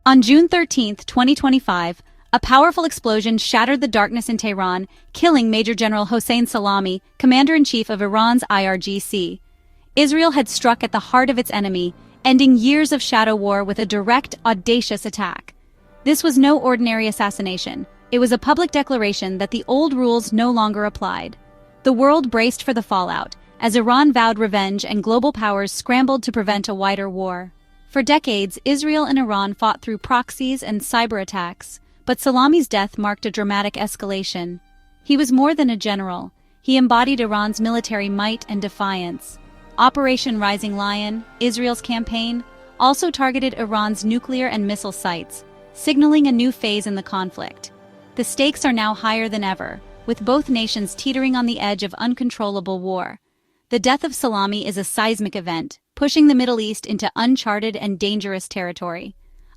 On June 13, 2025, a powerful explosion shattered the darkness in Tehran, killing Major General Hossein Salami, Commander-in-Chief of Iran's IRGC. Israel had struck at the heart of its enemy, ending years of shadow war with a direct, audacious attack. This was no ordinary assassination. It was a public declaration that the old rules no longer applied. The world braced for the fallout, as Iran vowed revenge and global powers scrambled to prevent a wider war. For decades, Israel and Iran fought through proxies and cyber attacks, but Salami's death marked a dramatic escalation. He was more than a general. He embodied Iran's military might and defiance. Operation Rising Lion, Israel's campaign, also targeted Iran's nuclear and missile sites, signaling a new phase in the conflict. The stakes are now higher than ever, with both nations teetering on the edge of uncontrollable war. The death of Salami is a seismic event, pushing the Middle East into uncharted and dangerous territory.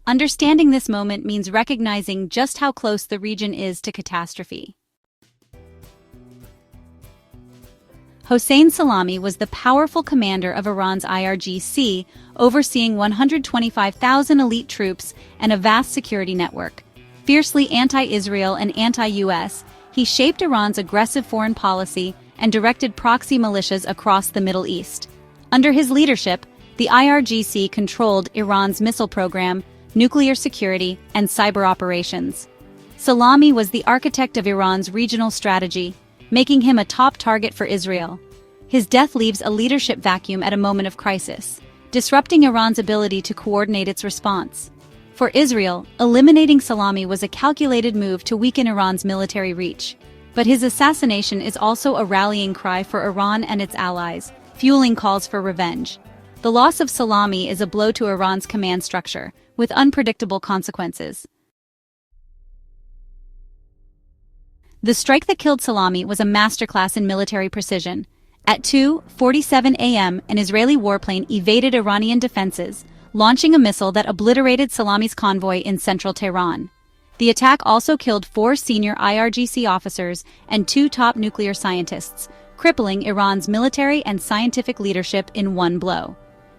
Understanding this moment means recognizing just how close the region is to catastrophe. Hossein Salami was the powerful commander of Iran's IRGC, overseeing 125,000 elite troops and a vast security network. Fiercely anti-Israel and anti-US, he shaped Iran's aggressive foreign policy and directed proxy militias across the Middle East. Under his leadership, the IRGC controlled Iran's missile program, nuclear security, and cyber operations. Salami was the architect of Iran's regional strategy, making him a top target for Israel. His death leaves a leadership vacuum at a moment of crisis, disrupting Iran's ability to coordinate its response. For Israel, eliminating Salami was a calculated move to weaken Iran's military reach. But his assassination is also a rallying cry for Iran and its allies, fueling calls for revenge. The loss of Salami is a blow to Iran's command structure, with unpredictable consequences. The strike that killed Salami was a masterclass in military precision. At 2:47 a.m., an Israeli warplane evaded Iranian defenses, launching a missile that obliterated Salami's convoy in central Tehran. The attack also killed 4 senior IRGC officers and 2 top nuclear scientists, crippling Iran's military and scientific leadership in one blow.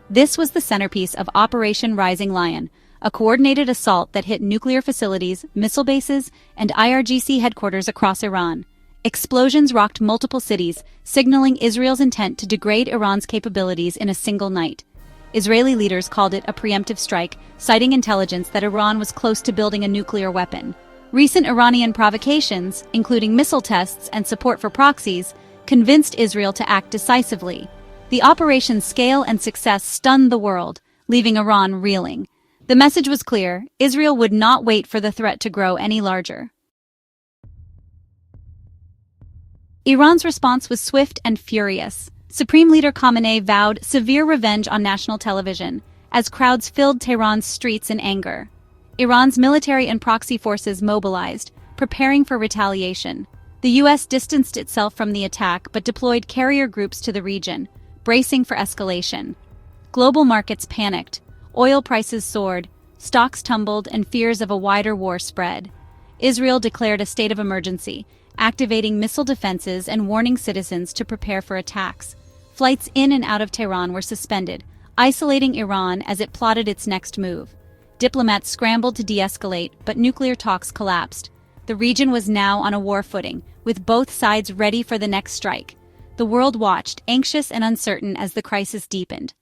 This was the centerpiece of Operation Rising Lion, a coordinated assault that hit nuclear facilities, missile bases, and IRGC headquarters across Iran. Explosions rocked multiple cities, signaling Israel's intent to degrade Iran's capabilities in a single night. Israeli leaders called it a preemptive strike, citing intelligence that Iran was close to building a nuclear weapon. Recent Iranian provocations, including missile tests and support for proxies, convinced Israel to act decisively. The operation's scale and success stunned the world, leaving Iran reeling. The message was clear: Israel would not wait for the threat to grow any larger. Iran's response was swift and furious. Supreme Leader Khamenei vowed severe revenge on national television, as crowds filled Tehran's streets in anger. Iran's military and proxy forces mobilized, preparing for retaliation. The U.S. distanced itself from the attack but deployed carrier groups to the region, bracing for escalation. Global markets panicked, oil prices soared, stocks tumbled, and fears of a wider war spread. Israel declared a state of emergency, activating missile defenses and warning citizens to prepare for attacks. Flights in and out of Tehran were suspended, isolating Iran as it plotted its next move. Diplomats scrambled to de-escalate, but nuclear talks collapsed. The region was now on a war footing, with both sides ready for the next strike. The world watched, anxious and uncertain as the crisis deepened.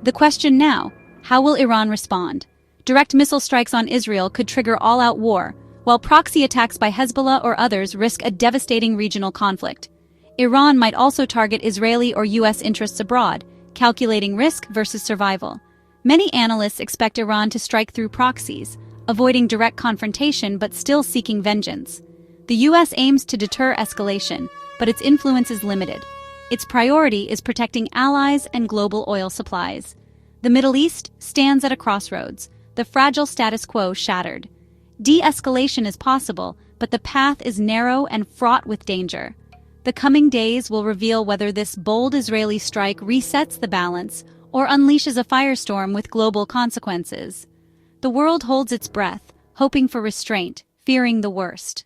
The question now: how will Iran respond? Direct missile strikes on Israel could trigger all-out war, while proxy attacks by Hezbollah or others risk a devastating regional conflict. Iran might also target Israeli or U.S. interests abroad, calculating risk versus survival. Many analysts expect Iran to strike through proxies, avoiding direct confrontation but still seeking vengeance. The U.S. aims to deter escalation, but its influence is limited. Its priority is protecting allies and global oil supplies. The Middle East stands at a crossroads, the fragile status quo shattered. De-escalation is possible, but the path is narrow and fraught with danger. The coming days will reveal whether this bold Israeli strike resets the balance or unleashes a firestorm with global consequences. The world holds its breath, hoping for restraint, fearing the worst.